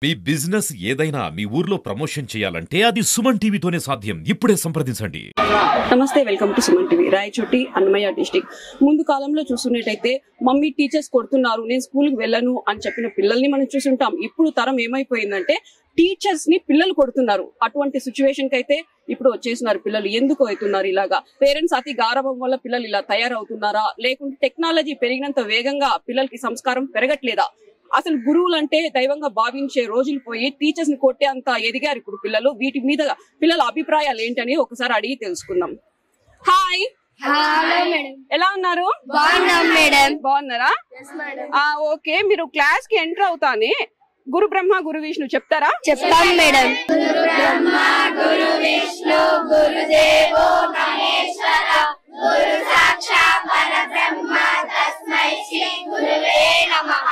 మీ business ఏదైనా మీ ఊర్లో promotion చేయాలంటే అది సుమన్ టీవీతోనే సాధ్యం. ఇప్పుడే సంప్రదించండి. నమస్తే, welcome to Suman TV. Rayachoti, Annamayya district. ముందు కాలంలో చూసుకున్నట్టయితే మమ్మీ టీచర్స్ కొడుతున్నారు, నేను స్కూల్కి వెళ్ళను అని చెప్పిన పిల్లల్ని మనం చూసుంటాం. ఇప్పుడు తరం ఏమైపోయిందంటే టీచర్స్ ని పిల్లలు కొడుతున్నారు. అటువంటి సిచ్యువేషన్ కి అయితే ఇప్పుడు వచ్చేసినారు పిల్లలు. ఎందుకు అవుతున్నారు ఇలాగా? పేరెంట్స్ అతి గారవం వల్ల పిల్లలు ఇలా తయారవుతున్నారా, లేకుంటే టెక్నాలజీ పెరిగినంత వేగంగా పిల్లలకి సంస్కారం పెరగట్లేదా? అసలు గురువులు అంటే దైవంగా భావించే రోజులు పోయి టీచర్స్ ని కొట్టే అంత ఎదిగారు ఇప్పుడు పిల్లలు. వీటి మీద పిల్లల అభిప్రాయాలు ఏంటని ఒకసారి అడిగి తెలుసుకుందాం. హాయ్, ఎలా ఉన్నారు? బాగున్నారా? ఓకే, మీరు క్లాస్ కి ఎంటర్ అవుతానే గురు బ్రహ్మ గురు విష్ణు చెప్తారా? చెప్తాం మేడం. గురు బ్రహ్మ గురు విష్ణు గురుదేవో మహేశ్వర గురు సాక్షాత్ పరబ్రహ్మ తస్మై శ్రీ గురువే నమః.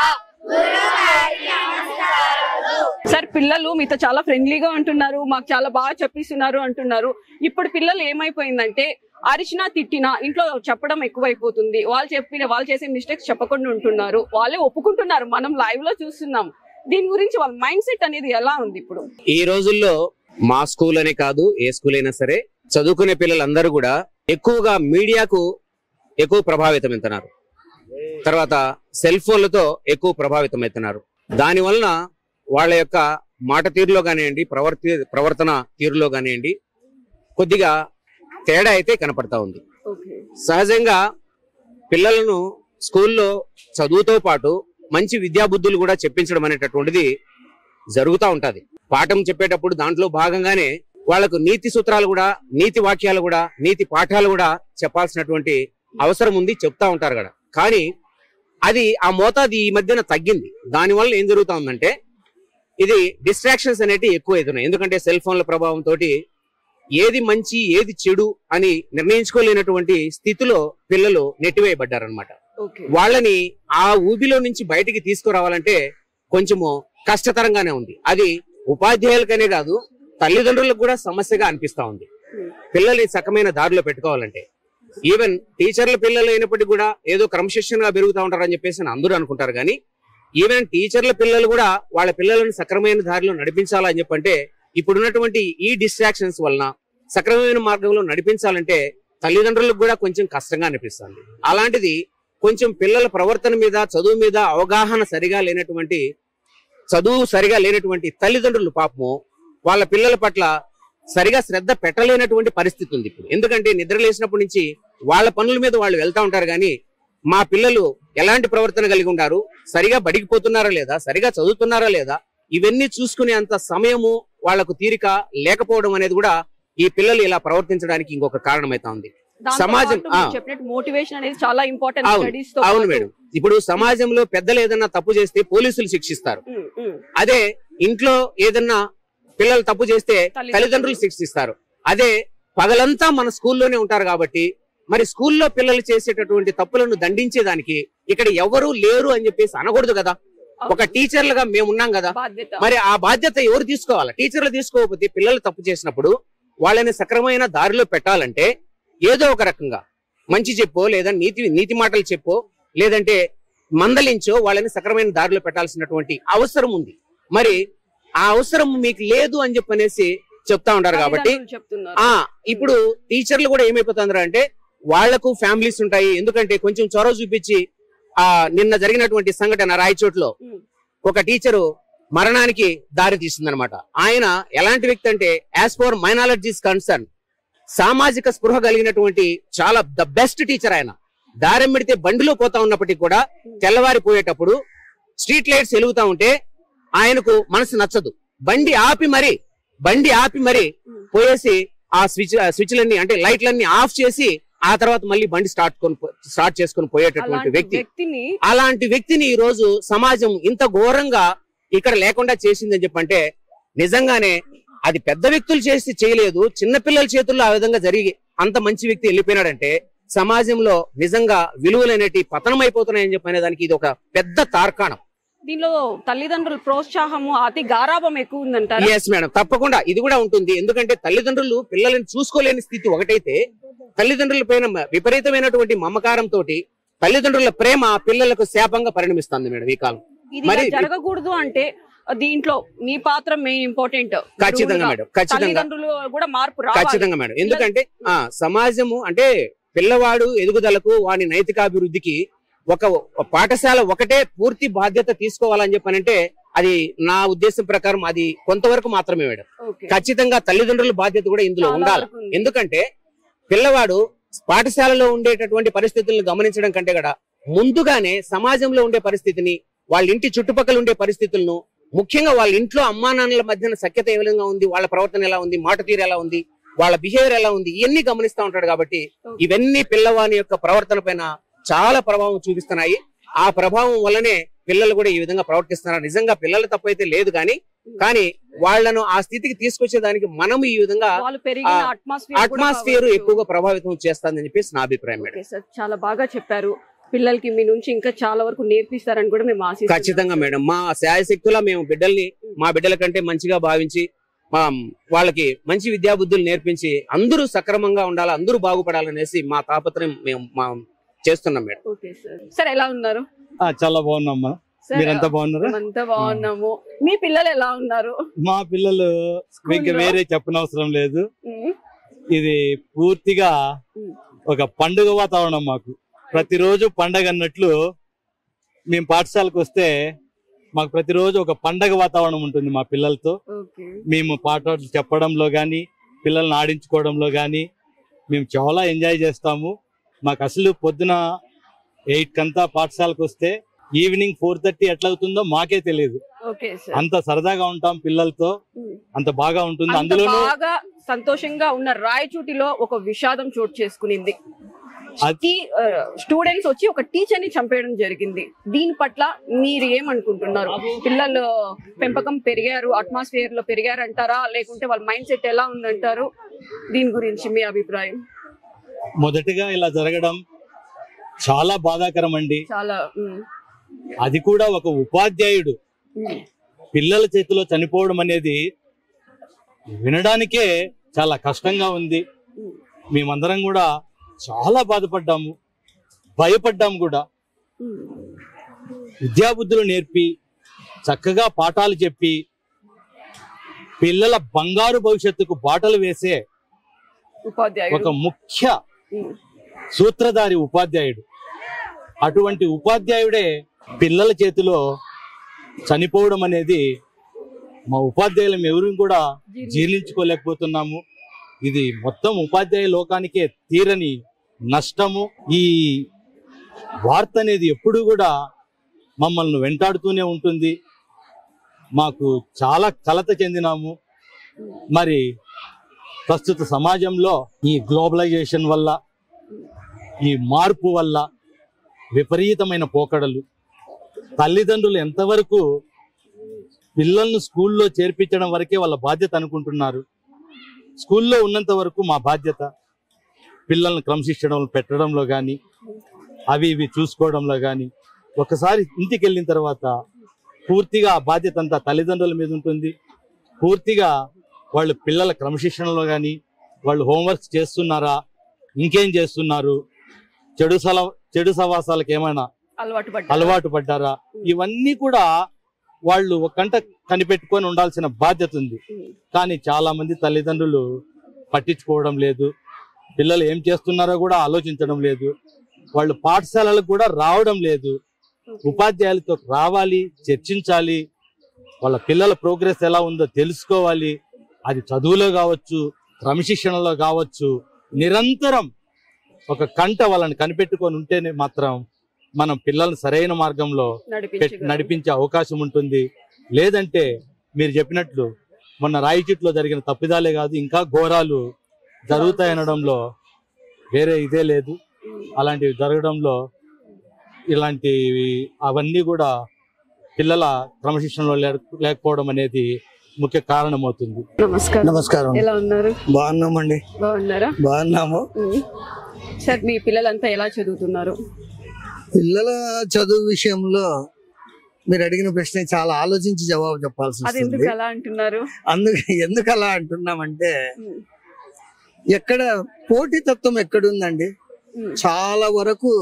సార్, పిల్లలు మీతో చాలా ఫ్రెండ్లీగా ఉంటున్నారు, మాకు చాలా బాగా చెప్పిస్తున్నారు అంటున్నారు. ఇప్పుడు పిల్లలు ఏమైపోయిందంటే అరిచినా తిట్టినా ఇంట్లో చెప్పడం ఎక్కువైపోతుంది. వాళ్ళు చేసే మిస్టేక్స్ చెప్పకుండా ఉంటున్నారు, వాళ్ళే ఒప్పుకుంటున్నారు. మనం లైవ్ లో చూస్తున్నాం. దీని గురించి వాళ్ళ మైండ్ సెట్ అనేది ఎలా ఉంది ఇప్పుడు? ఈ రోజుల్లో మా స్కూల్ అనే కాదు, ఏ స్కూల్ అయినా సరే చదువుకునే పిల్లలందరూ కూడా ఎక్కువగా మీడియాకు ఎక్కువ ప్రభావితమవుతున్నారు. తర్వాత సెల్ ఫోన్లతో ఎక్కువ ప్రభావితమవుతున్నారు. దాని వలన వాళ్ళ యొక్క మాట తీరులో కానివ్వండి, ప్రవర్తన తీరులో కానివ్వండి కొద్దిగా తేడా అయితే కనపడతా ఉంది. సహజంగా పిల్లలను స్కూల్లో చదువుతో పాటు మంచి విద్యాబుద్ధులు కూడా చెప్పించడం అనేటటువంటిది జరుగుతూ ఉంటది. పాఠం చెప్పేటప్పుడు దాంట్లో భాగంగానే వాళ్లకు నీతి సూత్రాలు కూడా, నీతి వాక్యాలు కూడా, నీతి పాఠాలు కూడా చెప్పాల్సినటువంటి అవసరం ఉంది, చెప్తా ఉంటారు కదా. కానీ అది ఆ మోతాది ఈ మధ్యన తగ్గింది. దానివల్ల ఏం జరుగుతా ఉందంటే ఇది డిస్ట్రాక్షన్స్ అనేవి ఎక్కువ అవుతున్నాయి. ఎందుకంటే సెల్ ఫోన్ల ప్రభావంతో ఏది మంచి ఏది చెడు అని నిర్ణయించుకోలేనటువంటి స్థితిలో పిల్లలు నెట్టివేయబడ్డారనమాట. వాళ్ళని ఆ ఊబిలో నుంచి బయటికి తీసుకురావాలంటే కొంచెము కష్టతరంగానే ఉంది. అది ఉపాధ్యాయులకనే కాదు, తల్లిదండ్రులకు కూడా సమస్యగా అనిపిస్తా ఉంది. పిల్లల్ని సకమైన దారిలో పెట్టుకోవాలంటే ఈవెన్ టీచర్ల పిల్లలు అయినప్పటికీ కూడా ఏదో క్రమశిక్షణగా పెరుగుతూ ఉంటారని చెప్పేసి అందరూ అనుకుంటారు. కానీ ఈవెన్ టీచర్ల పిల్లలు కూడా వాళ్ళ పిల్లలను సక్రమైన దారిలో నడిపించాలని చెప్పంటే ఇప్పుడున్నటువంటి ఈ డిస్ట్రాక్షన్స్ వలన సక్రమమైన మార్గంలో నడిపించాలంటే తల్లిదండ్రులకు కూడా కొంచెం కష్టంగా అనిపిస్తుంది. అలాంటిది కొంచెం పిల్లల ప్రవర్తన మీద, చదువు మీద అవగాహన సరిగా లేనటువంటి తల్లిదండ్రులు పాపము వాళ్ళ పిల్లల పట్ల సరిగా శ్రద్ధ పెట్టలేనటువంటి పరిస్థితి ఉంది ఇప్పుడు. ఎందుకంటే నిద్ర లేచినప్పటి నుంచి వాళ్ళ పనుల మీద వాళ్ళు వెళ్తా ఉంటారు. కానీ మా పిల్లలు ఎలాంటి ప్రవర్తన కలిగి ఉంటారు, సరిగా బడికి పోతున్నారా లేదా, సరిగా చదువుతున్నారా లేదా, ఇవన్నీ చూసుకునే అంత సమయము వాళ్లకు తీరిక లేకపోవడం అనేది కూడా ఈ పిల్లలు ఇలా ప్రవర్తించడానికి ఇంకొక కారణమైతా ఉంది. సమాజం మోటివేషన్ అనేది చాలా ఇంపార్టెంట్. అవును మేడం. ఇప్పుడు సమాజంలో పెద్దలు ఏదన్నా తప్పు చేస్తే పోలీసులు శిక్షిస్తారు. అదే ఇంట్లో ఏదన్నా పిల్లలు తప్పు చేస్తే తల్లిదండ్రులు శిక్షిస్తారు. అదే పగలంతా మన స్కూల్లోనే ఉంటారు కాబట్టి మరి స్కూల్లో పిల్లలు చేసేటటువంటి తప్పులను దండించేదానికి ఇక్కడ ఎవరు లేరు అని చెప్పేసి అనకూడదు కదా. ఒక టీచర్లుగా మేము ఉన్నాం కదా, మరి ఆ బాధ్యత ఎవరు తీసుకోవాలి? టీచర్లు తీసుకోకపోతే పిల్లలు తప్పు చేసినప్పుడు వాళ్ళని సక్రమైన దారిలో పెట్టాలంటే ఏదో ఒక రకంగా మంచి చెప్పో, లేదా నీతి మాటలు చెప్పో, లేదంటే మందలించో వాళ్ళని సక్రమైన దారిలో పెట్టాల్సినటువంటి అవసరం ఉంది. మరి ఆ అవసరం మీకు లేదు అని చెప్పనేసి చెప్తా ఉంటారు. కాబట్టి ఇప్పుడు టీచర్లు కూడా ఏమైపోతున్నారు అంటే వాళ్లకు ఫ్యామిలీస్ ఉంటాయి. ఎందుకంటే కొంచెం చొరవ చూపించి నిన్న జరిగినటువంటి సంఘటన రాయచోట్లో ఒక టీచరు మరణానికి దారి తీసిందనమాట. ఆయన ఎలాంటి వ్యక్తి అంటే యాజ్ ఫర్ మైనారిటీస్ కన్సర్న్ సామాజిక స్పృహ కలిగినటువంటి చాలా ద బెస్ట్ టీచర్. ఆయన దారెంబడితే బండిలో పోతా ఉన్నప్పటికీ కూడా తెల్లవారిపోయేటప్పుడు స్ట్రీట్ లైట్స్ వెలుగుతా ఉంటే ఆయనకు మనసు నచ్చదు. బండి ఆపి మరి పోయేసి ఆ స్విచ్లన్నీ అంటే లైట్లన్నీ ఆఫ్ చేసి ఆ తర్వాత మళ్ళీ బండి స్టార్ట్ చేసుకొని పోయేటటువంటి వ్యక్తి. అలాంటి వ్యక్తిని ఈ రోజు సమాజం ఇంత ఘోరంగా ఇక్కడ లేకుండా చేసిందని చెప్పంటే నిజంగానే అది పెద్ద వ్యక్తులు చేయలేదు, చిన్నపిల్లల చేతుల్లో ఆ విధంగా జరిగి అంత మంచి వ్యక్తి వెళ్ళిపోయినాడంటే సమాజంలో నిజంగా విలువలనేటి పతనం అయిపోతున్నాయని చెప్పనే దానికి ఇది ఒక పెద్ద తార్కాణం. దీనిలో తల్లిదండ్రుల ప్రోత్సాహము, అతి గారాభం ఎక్కువ ఉందంటారు. ఎస్ మేడం, తప్పకుండా ఇది కూడా ఉంటుంది. ఎందుకంటే తల్లిదండ్రులు పిల్లల్ని చూసుకోలేని స్థితి ఒకటైతే, తల్లిదండ్రుల పైన విపరీతమైనటువంటి మమకారంతో తల్లిదండ్రుల ప్రేమ పిల్లలకు శాపంగా పరిణమిస్తుంది మేడం ఈ కాలం. మరి జరగకూడదు అంటే దీంట్లో మీ పాత్ర మెయిన్ ఇంపార్టెంట్. ఖచ్చితంగా మేడం, తల్లిదండ్రులు కూడా మార్పు రావాలి. ఖచ్చితంగా మేడం. ఎందుకంటే సమాజము అంటే పిల్లవాడు ఎదుగుదలకు వాని నైతికాభివృద్ధికి ఒక పాఠశాల ఒకటే పూర్తి బాధ్యత తీసుకోవాలని చెప్పానంటే అది నా ఉద్దేశం ప్రకారం అది కొంతవరకు మాత్రమే మేడం. ఖచ్చితంగా తల్లిదండ్రుల బాధ్యత కూడా ఇందులో ఉండాలి. ఎందుకంటే పిల్లవాడు పాఠశాలలో ఉండేటటువంటి పరిస్థితులను గమనించడం కంటే కూడా ముందుగానే సమాజంలో ఉండే పరిస్థితిని, వాళ్ళ ఇంటి చుట్టుపక్కల ఉండే పరిస్థితులను, ముఖ్యంగా వాళ్ళ ఇంట్లో అమ్మా నాన్నల మధ్యన సఖ్యత ఏ విధంగా ఉంది, వాళ్ళ ప్రవర్తన ఎలా ఉంది, మాట తీరు ఎలా ఉంది, వాళ్ళ బిహేవియర్ ఎలా ఉంది, ఇవన్నీ గమనిస్తూ ఉంటాడు. కాబట్టి ఇవన్నీ పిల్లవాని యొక్క ప్రవర్తన పైన చాలా ప్రభావం చూపిస్తున్నాయి. ఆ ప్రభావం వల్లనే పిల్లలు కూడా ఈ విధంగా ప్రవర్తిస్తున్నారు. నిజంగా పిల్లల తప్పైతే లేదు కానీ వాళ్ళను ఆ స్థితికి తీసుకొచ్చేదానికి మనం ఈ విధంగా అట్మాస్ఫియర్ ఎక్కువగా ప్రభావితం చేస్తుందని చెప్పేసి నా అభిప్రాయం మేడం. చాలా బాగా చెప్పారు. పిల్లలకి మీ నుంచి ఇంకా చాలా వరకు నేర్పిస్తారని కూడా మేము ఆశిస్తున్నాం. ఖచ్చితంగా మేడం, మా శాయశక్తులా మేము బిడ్డల్ని మా బిడ్డల కంటే మంచిగా భావించి వాళ్ళకి మంచి విద్యాబుద్ధులు నేర్పించి అందరూ సక్రమంగా ఉండాలి, అందరూ బాగుపడాలనేసి మా తాపత్రయం మేము చేస్తున్నాం మేడం. సార్ ఎలా ఉన్నారు? చాలా బాగున్నామ్మా. మీరంతా బాగున్నారా? అంతా బాగున్నాము. మీ పిల్లలు ఎలా ఉన్నారు? మా పిల్లలు ఇంకా వేరే చెప్పనవసరం లేదు. ఇది పూర్తిగా ఒక పండుగ వాతావరణం. మాకు ప్రతిరోజు పండగ అన్నట్లు మేము పాఠశాలకు వస్తే మాకు ప్రతిరోజు ఒక పండగ వాతావరణం ఉంటుంది మా పిల్లలతో. మేము పాటలు చెప్పడంలో గాని పిల్లల్ని ఆడించుకోవడంలో గాని మేము చాలా ఎంజాయ్ చేస్తాము. మాకు అసలు పొద్దున 8 కంతా పాఠశాలకు వస్తే ఈవినింగ్ 4:30 ఎట్లా అవుతుందో మాకే తెలియదు. అంత సరదాగా ఉంటాం పిల్లలతో, అంత బాగా ఉంటుంది. అందులో బాగా సంతోషంగా ఉన్న రాయచోటిలో ఒక విషాదం చోటు చేసుకునింది. స్టూడెంట్స్ వచ్చి ఒక టీచర్ ని చంపేయడం జరిగింది. దీని పట్ల మీరు ఏమనుకుంటున్నారు? పిల్లలు పెంపకం పెరిగారు, అట్మాస్ఫియర్ లో పెరిగారు అంటారా, లేకుంటే వాళ్ళ మైండ్ సెట్ ఎలా ఉందంటారు? దీని గురించి మీ అభిప్రాయం? మొదటిగా ఇలా జరగడం చాలా బాధాకరం అండి. చాలా. అది కూడా ఒక ఉపాధ్యాయుడు పిల్లల చేతిలో చనిపోవడం అనేది వినడానికే చాలా కష్టంగా ఉంది. మేమందరం కూడా చాలా బాధపడ్డాము, భయపడ్డాము కూడా. విద్యాబుద్ధులు నేర్పి చక్కగా పాఠాలు చెప్పి పిల్లల బంగారు భవిష్యత్తుకు బాటలు వేసే ఒక ముఖ్య సూత్రధారి ఉపాధ్యాయుడు. అటువంటి ఉపాధ్యాయుడే పిల్లల చేతిలో చనిపోవడం అనేది మా ఉపాధ్యాయులం ఎవరు కూడా జీర్ణించుకోలేకపోతున్నాము. ఇది మొత్తం ఉపాధ్యాయ లోకానికే తీరని నష్టము. ఈ వార్త అనేది ఎప్పుడు కూడా మమ్మల్ని వెంటాడుతూనే ఉంటుంది. మాకు చాలా కలత చెందినాము. మరి ప్రస్తుత సమాజంలో ఈ గ్లోబలైజేషన్ వల్ల, ఈ మార్పు వల్ల విపరీతమైన పోకడలు, తల్లిదండ్రులు ఎంతవరకు పిల్లలను స్కూల్లో చేర్పించడం వరకే వాళ్ళ బాధ్యత అనుకుంటున్నారు. స్కూల్లో ఉన్నంత వరకు మా బాధ్యత పిల్లల్ని క్రమశిక్షణలో పెట్టడంలో కానీ అవి ఇవి చూసుకోవడంలో కానీ, ఒకసారి ఇంటికి వెళ్ళిన తర్వాత పూర్తిగా ఆ బాధ్యత అంతా తల్లిదండ్రుల మీద ఉంటుంది. పూర్తిగా వాళ్ళు పిల్లల క్రమశిక్షణలో కానీ వాళ్ళు హోంవర్క్స్ చేస్తున్నారా, ఇంకేం చేస్తున్నారు, చెడు సవాసాలకు ఏమైనా అలవాటు పడ్డారా, ఇవన్నీ కూడా వాళ్ళు ఒక కంట కనిపెట్టుకొని ఉండాల్సిన బాధ్యత ఉంది. కానీ చాలా మంది తల్లిదండ్రులు పట్టించుకోవడం లేదు, పిల్లలు ఏం చేస్తున్నారో కూడా ఆలోచించడం లేదు, వాళ్ళు పాఠశాలలకు కూడా రావడం లేదు. ఉపాధ్యాయులతో రావాలి, చర్చించాలి, వాళ్ళ పిల్లల ప్రోగ్రెస్ ఎలా ఉందో తెలుసుకోవాలి. అది చదువులో కావచ్చు, క్రమశిక్షణలో కావచ్చు, నిరంతరం ఒక కంట వాళ్ళని కనిపెట్టుకొని ఉంటేనే మాత్రం మనం పిల్లల్ని సరైన మార్గంలో నడిపించే అవకాశం ఉంటుంది. లేదంటే మీరు చెప్పినట్లు మొన్న రాయచోటిలో జరిగిన తప్పిదాలే కాదు, ఇంకా ఘోరాలు జరుగుతాయనడంలో వేరే ఇదే లేదు. అలాంటివి జరగడంలో ఇలాంటివి అవన్నీ కూడా పిల్లల క్రమశిక్షణలో లేకపోవడం అనేది ముఖ్య కారణమవుతుంది. నమస్కారం. ఎలా ఉన్నారు? బాగున్నామండి. బాగున్నారా? బాగున్నాము. సార్, మీ పిల్లలంతా ఎలా చదువుతున్నారు? పిల్లల చదువు విషయంలో మీరు అడిగిన ప్రశ్న చాలా ఆలోచించి జవాబు చెప్పాల్సి వస్తుంది. ఎందుకు అలా అంటున్నామంటే ఎక్కడ పోటీతత్వం ఎక్కడుందండి? చాలా వరకు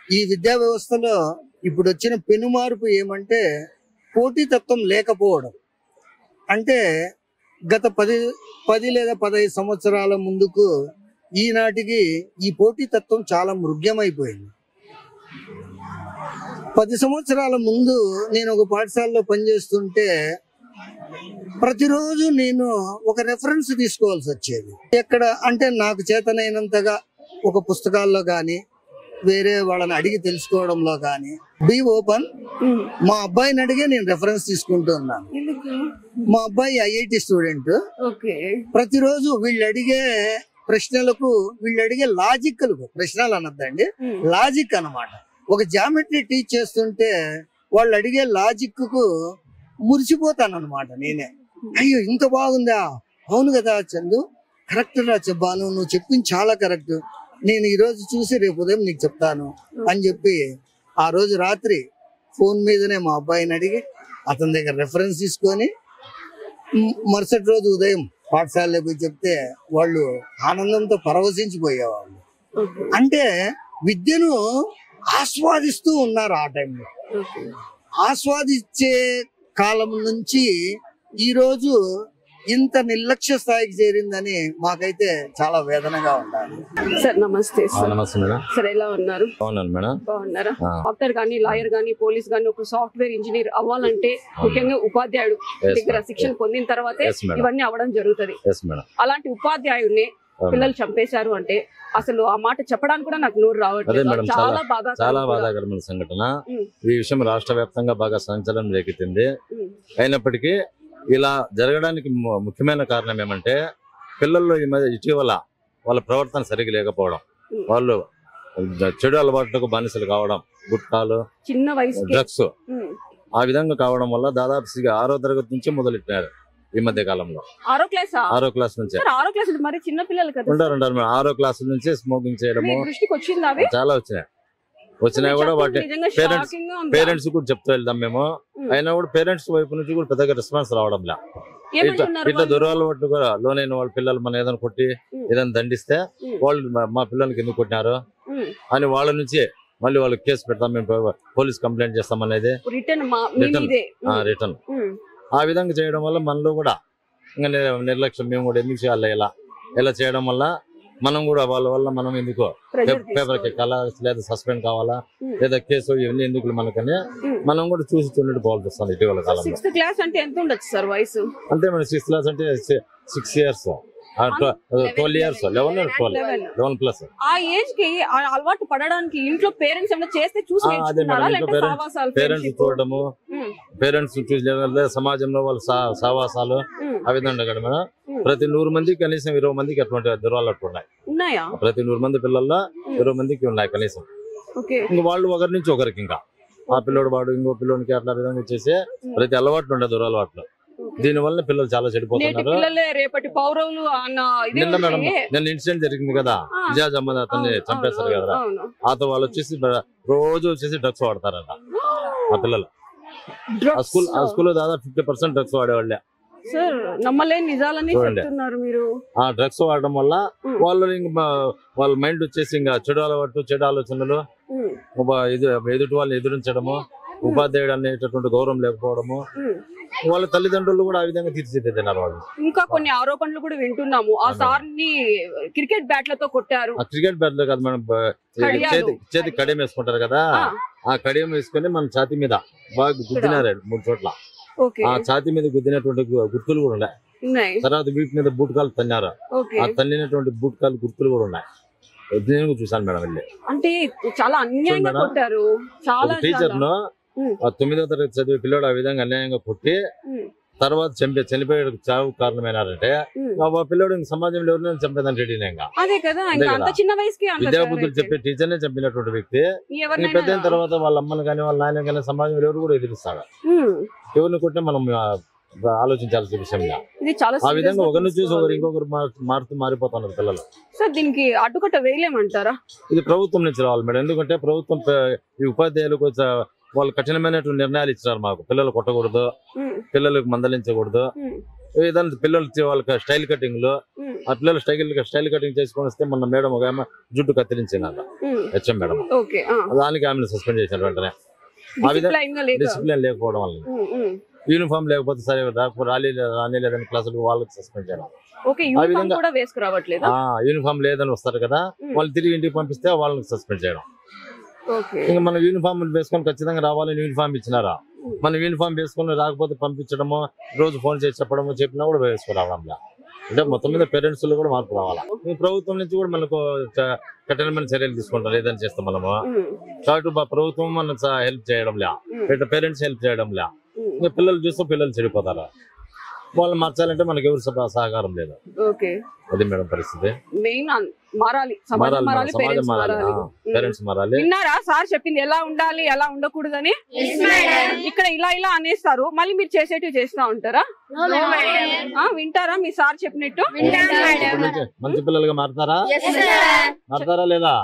ఈ విద్యా వ్యవస్థలో ఇప్పుడు వచ్చిన పెనుమార్పు ఏమంటే పోటీతత్వం లేకపోవడం. అంటే గత 10 లేదా 15 సంవత్సరాల ముందుకు ఈనాటికి ఈ పోటీతత్వం చాలా మృగ్యమైపోయింది. 10 సంవత్సరాల ముందు నేను ఒక పాఠశాలలో పనిచేస్తుంటే ప్రతిరోజు నేను ఒక రెఫరెన్స్ తీసుకోవాల్సి వచ్చేది. ఎక్కడ అంటే నాకు చేతనైనంతగా ఒక పుస్తకాల్లో కానీ వేరే వాళ్ళని అడిగి తెలుసుకోవడంలో కానీ బీ ఓపెన్. మా అబ్బాయిని అడిగే నేను రెఫరెన్స్ తీసుకుంటూ ఉన్నాను. మా అబ్బాయి ఐఐటి స్టూడెంట్. ప్రతిరోజు వీళ్ళు అడిగే ప్రశ్నలకు వీళ్ళు అడిగే లాజికల్ ప్రశ్నలు అనొద్దండి, లాజిక్ అన్నమాట. ఒక జామెట్రీ టీచ్ చేస్తుంటే వాళ్ళు అడిగే లాజిక్ కు మురిసిపోతాను అనమాట నేనే. అయ్యో ఇంత బాగుందా, అవును కదా చందు, కరెక్ట్ రా చెప్పాను, నువ్వు చెప్పింది చాలా కరెక్ట్, నేను ఈ రోజు చూసి రేపు ఉదయం నీకు చెప్తాను అని చెప్పి ఆ రోజు రాత్రి ఫోన్ మీదనే మా అబ్బాయిని అడిగి అతని దగ్గర రెఫరెన్స్ తీసుకొని మరుసటి రోజు ఉదయం పాఠశాలలో పోయి చెప్తే వాళ్ళు ఆనందంతో పరవశించిపోయేవాళ్ళు. అంటే విద్యను ఆస్వాదిస్తూ ఉన్నారు ఆ టైంలో. ఆస్వాదించే కాలం నుంచి ఈ రోజు ఇంత నిర్లక్ష్య స్థాయికి చేరిందని మాకైతే చాలా వేదనగా ఉండాలి. సార్ నమస్తే. నమస్తే మేడం. సార్ ఎలా ఉన్నారు? బాగున్నాను మేడం. బాగున్నారా? డాక్టర్ గానీ, లాయర్ గానీ, పోలీస్ గానీ, ఒక సాఫ్ట్వేర్ ఇంజనీర్ అవ్వాలంటే ముఖ్యంగా ఉపాధ్యాయుడు దగ్గర శిక్షణ పొందిన తర్వాతే ఇవన్నీ అవ్వడం జరుగుతుంది. అలాంటి ఉపాధ్యాయుడిని పిల్లలు చంపేశారు అంటే అసలు ఆ మాట చెప్పడానికి కూడా నాకు నోరు రావట్లేదు. చాలా బాధాకరమైన సంఘటన. ఈ విషయం రాష్ట్ర వ్యాప్తంగా బాగా సంచలనం రేకెత్తింది. అయినప్పటికీ ఇలా జరగడానికి ముఖ్యమైన కారణం ఏమంటే పిల్లల్లో ఈ మధ్య ఇటీవల వాళ్ళ ప్రవర్తన సరిగ్గా లేకపోవడం, వాళ్ళు చెడు అలవాట్లకు బానిసలు కావడం, గుట్కాలు, చిన్న వయసు డ్రగ్స్ ఆ విధంగా కావడం వల్ల దాదాపు 6వ తరగతి నుంచి మొదలెట్టారు ఈ మధ్య కాలంలో. 6వ క్లాస్ నుంచి మరి చిన్న పిల్లలు కదా ఉంటారు 6వ క్లాస్ నుంచి స్మోకింగ్ చేయడము చాలా వచ్చినాయి కూడా వాటి పేరెంట్స్ కూడా చెప్తూ వెళ్దాం మేము. అయినా కూడా పేరెంట్స్ వైపు నుంచి కూడా పెద్దగా రెస్పాన్స్ రావడం లే. ఇట్లా దురలవాట్లు కూడా లోనైన వాళ్ళ పిల్లలు మనం ఏదైనా కొట్టి ఏదైనా దండిస్తే వాళ్ళు మా పిల్లలకి ఎందుకు కొట్టినారు అని వాళ్ళ నుంచి మళ్ళీ వాళ్ళు కేసు పెడతాం, మేము పోలీస్ కంప్లైంట్ చేస్తాం అనేది రిటర్న్. ఆ విధంగా చేయడం వల్ల మనలో కూడా ఇంకా నిర్లక్ష్యం, మేము కూడా ఎందుకు చేయాలి ఇలా చేయడం వల్ల మనం కూడా వాళ్ళ వల్ల మనం ఎందుకో పేపర్కి ఎక్కాలా, లేదా సస్పెండ్ కావాలా, లేదా కేసు ఇవన్నీ ఎందుకు మనకని మనం కూడా చూసి చూడండి పోవాల్సి వస్తుంది ఇటీవల కాలంలో. 6th క్లాస్ అంటే ఎంత ఉండొచ్చు సార్ వయసు? అంటే మన 6th క్లాస్ అంటే 6 years, 12 years, 11+. ఆ ఏజ్ కి అలవాటు పడడానికి ఇంట్లో పేరెంట్స్ ఏమైనా చేస్తే చూసి పేరెంట్స్ చూడటము, పేరెంట్స్ చూసి సమాజంలో వాళ్ళ సహవాసాలు ఆ విధంగా కదా మేడం. ప్రతి 100 మందికి కనీసం 20 మందికి అటువంటి దురలవాట్లు ఉన్నాయి. ప్రతి 100 మంది పిల్లల్లో 20 మందికి ఉన్నాయి కనీసం. ఇంకా వాళ్ళు ఒకరి నుంచి ఒకరికి, ఇంకా ఆ పిల్లోడు వాడు ఇంకో పిల్లోడికి అట్లా విధంగా వచ్చేసి ప్రతి అలవాట్లు ఉండే దురలవాట్లు. దీని వల్ల పిల్లలు చాలా చెడిపోతున్నారు. నిన్న మేడం నిన్న ఇన్సిడెంట్ జరిగింది కదా, నిజాజ్ అహ్మద్ అతన్ని చంపేస్తారు కదా, అతను వాళ్ళు వచ్చేసి రోజు వచ్చేసి డ్రగ్స్ వాడతారట ఆ పిల్లలు. ఆ స్కూల్లో దాదాపు 50% డ్రగ్స్ వాడేవాళ్ళే. ఆ డ్రగ్స్ వాడడం వల్ల వాళ్ళు వాళ్ళ మైండ్ వచ్చేసి ఇంకా చెడు అలవాటు, చెడు ఆలోచనలు, ఎదుటి వాళ్ళని ఎదురించడము, ఉపాధ్యాయుడు అనేటటువంటి గౌరవం లేకపోవడము, వాళ్ళ తల్లిదండ్రులు కూడా ఆ విధంగా తీర్చిదిద్దినారు వాళ్ళు. ఇంకా కొన్ని ఆరోపణలు కూడా వింటున్నాము, ఆ సార్ ని క్రికెట్ బ్యాట్ లతో కొట్టారు. ఆ క్రికెట్ బ్యాట్ లో కాదు మనం చేతి కడియం వేసుకుంటారు కదా, ఆ కడియం వేసుకుని మన ఛాతి మీద బాగా గుద్దినారు 3 చోట్ల. ఆ ఛాతి మీద గుద్దినటువంటి గుర్తులు కూడా ఉన్నాయి. తర్వాత వీటి మీద బూట్కాలు తన్నారు, ఆ తన్నినటువంటి బూట్కాలు గుర్తులు కూడా ఉన్నాయి. నేను చూసాను మేడం వెళ్ళి. అంటే చాలా అన్యాయంగా కొట్టారు. చాలా టీచర్ ను 9వ తరగతి చదివే పిల్లడు ఆ విధంగా అన్యాయంగా కొట్టి తర్వాత చనిపోయే చావు కారణమైనారంటే ఆ పిల్లడు సమాజంలో ఎవరినైనా చంపేదని రెడీగా విద్యాబుద్ధులు చెప్పే టీచర్నే చంపినటువంటి వ్యక్తి పెద్ద తర్వాత వాళ్ళ అమ్మని కానీ వాళ్ళ నాయన కానీ సమాజంలో ఎవరు కూడా ఎదిరిస్తాడు. ఎవరిని కొట్టినా మనం ఆలోచించాల్సిన విషయం. ఆ విధంగా ఒకరిని చూసి ఒకరు ఇంకొకరు మారిపోతున్నారు పిల్లలు. సార్ దీనికి అడ్డుకట్ట వేయలేమంటారా? ఇది ప్రభుత్వం నుంచి రావాలి మేడం. ఎందుకంటే ప్రభుత్వం ఈ ఉపాధ్యాయులకు వాళ్ళు కఠినమైనటువంటి నిర్ణయాలు ఇచ్చినారు. మాకు పిల్లలు కొట్టకూడదు, పిల్లలకు మందలించకూడదు, ఏదైనా పిల్లలు వాళ్ళకి స్టైల్ కటింగ్లు, ఆ పిల్లలు స్టైల్ కటింగ్ చేసుకొని వస్తే మన మేడం ఒక ఆమె జుట్టు కత్తిరించిందంట, హెచ్ఎం మేడం. దానికి ఆమెను సస్పెండ్ చేశారు వెంటనే. ఆ విధంగా Discipline గా లేక. డిసిప్లిన్ లేకపోవడం వల్ల యూనిఫామ్ లేకపోతే సరే రాలేదని క్లాసులకు వాళ్ళకి సస్పెండ్ చేయడం. ఓకే, యూనిఫామ్ కూడా వేసుకురావట్లేదా? యూనిఫామ్ లేదని వస్తారు కదా, వాళ్ళు తిరిగి ఇంటికి పంపిస్తే వాళ్ళని సస్పెండ్ చేయడం. ఓకే, ఇంకా మనం యూనిఫామ్ వేసుకొని ఖచ్చితంగా రావాలని యూనిఫామ్ ఇచ్చినారా, మనం యూనిఫామ్ వేసుకొని రాకపోతే పంపించడము, రోజు ఫోన్ చేసి చెప్పినా కూడా వేసుకురావడంలా. అంటే మొత్తం మీద పేరెంట్స్ లో కూడా మార్పు రావాలా. ఈ ప్రభుత్వం నుంచి కూడా మనకు కఠినమైన చర్యలు తీసుకుంటారు ఏదైనా చేస్తాం మనము. కాబట్టి ప్రభుత్వం మనకు హెల్ప్ చేయడం లే, పేరెంట్స్ హెల్ప్ చేయడం లే. ఇంకా పిల్లలు చూస్తే పిల్లలు చెడిపోతారు. వాళ్ళు మార్చాలంటే మనకి ఎవరు సహకారం లేదు. ఓకే, అది మేడం పరిస్థితి. మెయిన్ మారాలి, సమాజం మారాలి, సమాజం మారాలి, పేరెంట్స్ మారాలి. విన్నారా సార్ చెప్పింది? ఎలా ఉండాలి, ఎలా ఉండకూడదని. ఇక్కడ ఇలా అనేస్తారు, మళ్ళీ మీరు చేసేటివి చేస్తా ఉంటారా? వింటారా మీ సార్ చెప్పినట్టు? మంచి పిల్లలుగా మారుతారా లేదా?